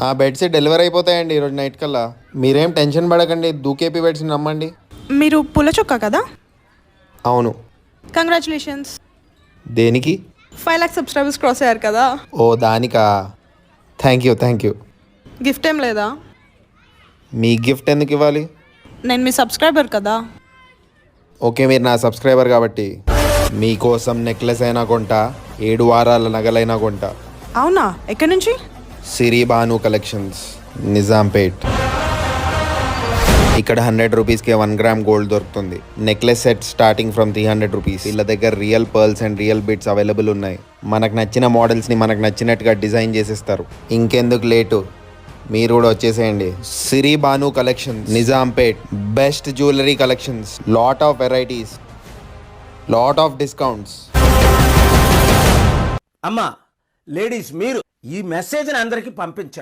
ఆ beds delivery అయిపోతాయండి ఈరోజు నైట్ కల్లా. మీరేం టెన్షన్ పడకండి, దూకేపీ బెడ్స్ని నమ్మండి. మీరు పుల్ల చొక్కా కదా? అవును. కంగ్రాచులేషన్స్, దేనికి? 5 lakhs సబ్స్క్రైబర్స్ క్రాస్ అయ్యారు కదా. ఓ దానికా? Thank you. గిఫ్ట్ ఏం లేదా? మీ గిఫ్ట్ ఎందుకు ఇవ్వాలి? నేను మీ సబ్స్క్రైబర్ కదా. ఓకే, మీరు నా సబ్స్క్రైబర్ కాబట్టి మీకోసం నెక్లెస్ అయినా కొంటా, 7 వారాల నగలైనా కొంటా. అవునా? ఎక్కడి నుంచి? సిరి భాను కలెక్షన్స్, నిజాంపేట్. ఇక్కడ 100 రూపీస్కే 1 గ్రామ్ గోల్డ్ దొరుకుతుంది. Necklace set starting from 300 rupees. వీళ్ళ దగ్గర real pearls and real bits available ఉన్నాయి. మనకు నచ్చిన మోడల్స్ని మనకు నచ్చినట్టుగా డిజైన్ చేసిస్తారు. ఇంకెందుకు లేటు, మీరు కూడా వచ్చేసేయండి. Siri Bhanu collections, Nizampet. Best jewellery collections, lot of varieties, lot of discounts. అమ్మా లేడీస్, మీరు ఈ మెసేజ్ని అందరికీ పంపించండి.